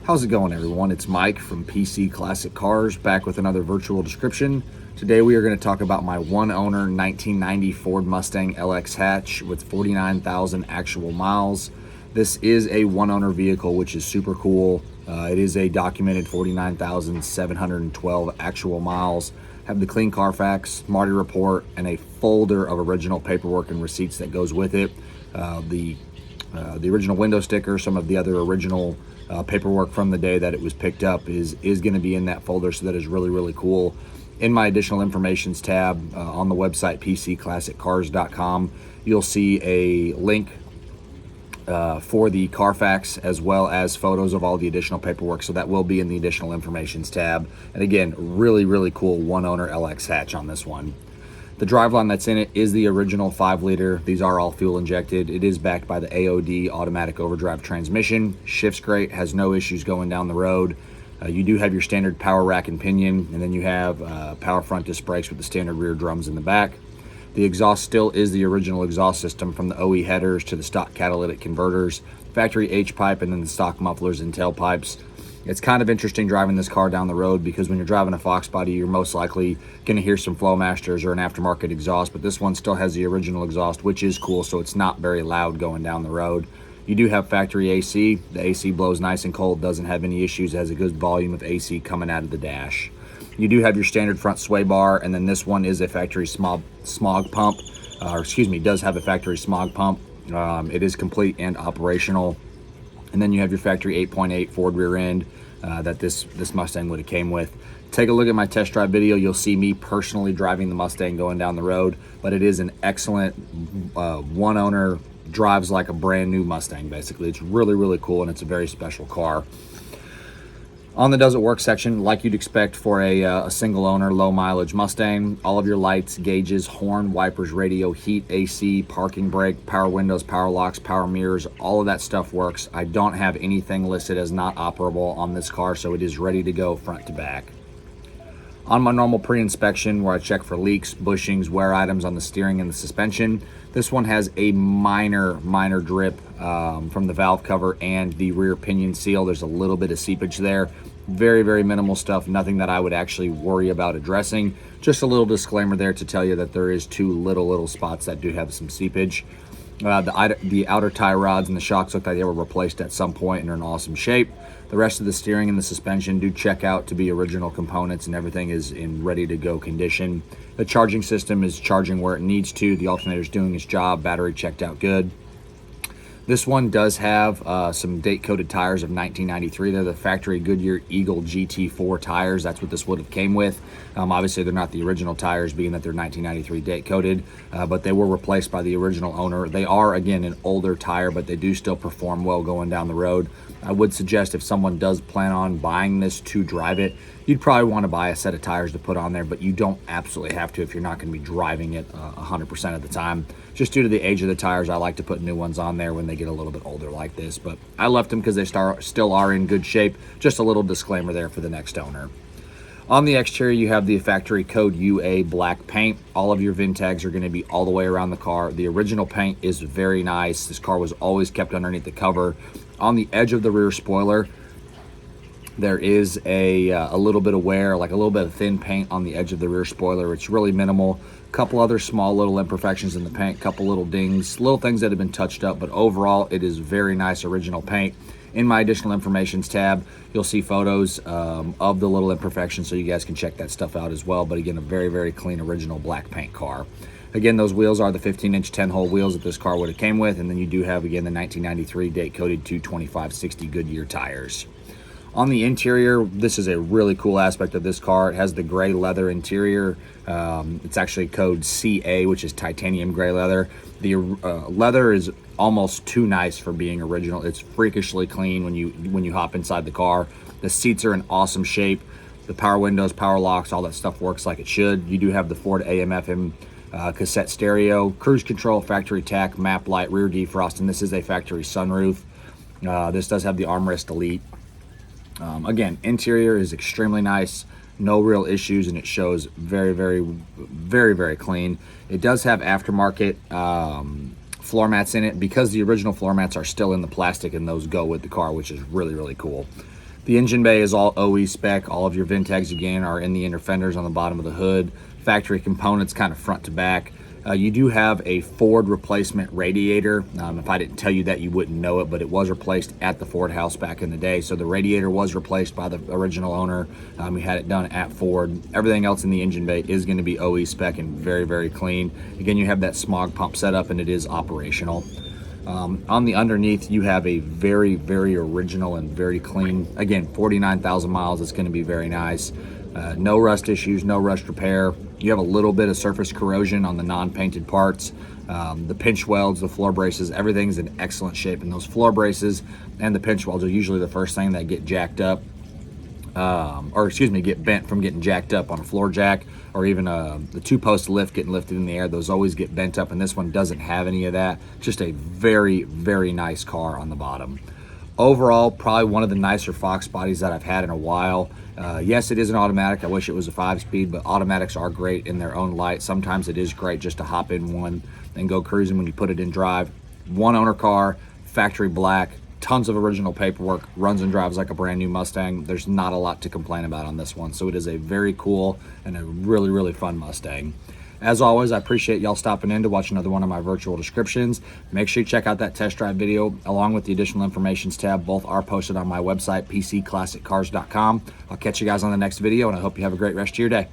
How's it going, everyone? It's Mike from PC Classic Cars, back with another virtual description. Today we are going to talk about my one-owner 1990 Ford Mustang LX hatch with 49,000 actual miles. This is a one-owner vehicle, which is super cool. It is a documented 49,712 actual miles. Have the clean Carfax, Marty report, and a folder of original paperwork and receipts that goes with it. The original window sticker, some of the other original paperwork from the day that it was picked up is going to be in that folder, so that is really cool. In my additional informations tab on the website pcclassiccars.com, you'll see a link for the Carfax as well as photos of all the additional paperwork, so that will be in the additional informations tab. And again, really cool one-owner LX hatch on this one. The driveline that's in it is the original 5-liter. These are all fuel injected. It is backed by the AOD automatic overdrive transmission. Shifts great, has no issues going down the road. You do have your standard power rack and pinion, and then you have power front disc brakes with the standard rear drums in the back. The exhaust still is the original exhaust system, from the OE headers to the stock catalytic converters, factory H-pipe, and then the stock mufflers and tailpipes. It's kind of interesting driving this car down the road, because when you're driving a Fox body, you're most likely going to hear some Flowmasters or an aftermarket exhaust, but this one still has the original exhaust, which is cool, so it's not very loud going down the road. You do have factory AC. The AC blows nice and cold, doesn't have any issues, has a good volume of AC coming out of the dash. You do have your standard front sway bar, and then this one is a factory smog pump, does have a factory smog pump. It is complete and operational. And then you have your factory 8.8 Ford rear end that this Mustang would have came with. Take a look at my test drive video. You'll see me personally driving the Mustang going down the road, but it is an excellent one owner, drives like a brand new Mustang basically. It's really cool, and it's a very special car. On the does it work section, like you'd expect for a single owner, low mileage Mustang, all of your lights, gauges, horn, wipers, radio, heat, AC, parking brake, power windows, power locks, power mirrors, all of that stuff works. I don't have anything listed as not operable on this car, so it is ready to go front to back. On my normal pre-inspection, where I check for leaks, bushings, wear items on the steering and the suspension, this one has a minor drip from the valve cover and the rear pinion seal. There's a little bit of seepage there. Very minimal stuff, nothing that I would actually worry about addressing. Just a little disclaimer there to tell you that there is two little spots that do have some seepage. The outer tie rods and the shocks look like they were replaced at some point and are in awesome shape. The rest of the steering and the suspension do check out to be original components, and everything is in ready to go condition. The charging system is charging where it needs to. The alternator is doing its job. Battery checked out good. This one does have some date-coated tires of 1993. They're the factory Goodyear Eagle GT4 tires. That's what this would have came with. Obviously, they're not the original tires, being that they're 1993 date-coated, but they were replaced by the original owner. They are, again, an older tire, but they do still perform well going down the road. I would suggest if someone does plan on buying this to drive it, you'd probably want to buy a set of tires to put on there, but you don't absolutely have to if you're not going to be driving it 100% of the time. Just due to the age of the tires, I like to put new ones on there when they get a little bit older like this, but I left them because they still are in good shape. Just a little disclaimer there for the next owner. On the exterior, you have the factory code UA black paint. All of your VIN tags are going to be all the way around the car. The original paint is very nice. This car was always kept underneath the cover. On the edge of the rear spoiler, there is a little bit of wear, like a little bit of thin paint on the edge of the rear spoiler. It's really minimal. A couple other small little imperfections in the paint, couple little dings, little things that have been touched up, but overall it is very nice original paint. In my additional informations tab, you'll see photos of the little imperfections, so you guys can check that stuff out as well. But again, a very clean original black paint car. Again, those wheels are the 15-inch 10-hole wheels that this car would have came with, and then you do have, again, the 1993 date-coated 225/60 Goodyear tires. On the interior, this is a really cool aspect of this car. It has the gray leather interior. It's actually code CA, which is titanium gray leather. The leather is almost too nice for being original. It's freakishly clean when you hop inside the car. The seats are in awesome shape. The power windows, power locks, all that stuff works like it should. You do have the Ford AM/FM cassette stereo, cruise control, factory tack, map light, rear defrost, and this is a factory sunroof. This does have the armrest elite. Again, interior is extremely nice, no real issues, and it shows very clean. It does have aftermarket floor mats in it, because the original floor mats are still in the plastic, and those go with the car, which is really cool. The engine bay is all OE spec. All of your Vintegs, again, are in the inner fenders on the bottom of the hood. Factory components kind of front to back. You do have a Ford replacement radiator. If I didn't tell you that, you wouldn't know it, but it was replaced at the Ford house back in the day. So the radiator was replaced by the original owner. We had it done at Ford. Everything else in the engine bay is going to be OE spec and very, very clean. Again, you have that smog pump set up and it is operational. On the underneath, you have a very, very original and very clean, again, 49,000 miles. It's going to be very nice. No rust issues, no rust repair. You have a little bit of surface corrosion on the non-painted parts. The pinch welds, the floor braces, everything's in excellent shape. And those floor braces and the pinch welds are usually the first thing that get jacked up. Get bent from getting jacked up on a floor jack, or even the two-post lift getting lifted in the air. Those always get bent up, and this one doesn't have any of that. Just a very, very nice car on the bottom. Overall, probably one of the nicer Fox bodies that I've had in a while. Yes, it is an automatic. I wish it was a 5-speed, but automatics are great in their own light. Sometimes it is great just to hop in one and go cruising when you put it in drive. One owner car, factory black, tons of original paperwork, runs and drives like a brand new Mustang. There's not a lot to complain about on this one. So it is a very cool and a really, really fun Mustang. As always, I appreciate y'all stopping in to watch another one of my virtual descriptions. Make sure you check out that test drive video along with the additional informations tab. Both are posted on my website, pcclassiccars.com. I'll catch you guys on the next video, and I hope you have a great rest of your day.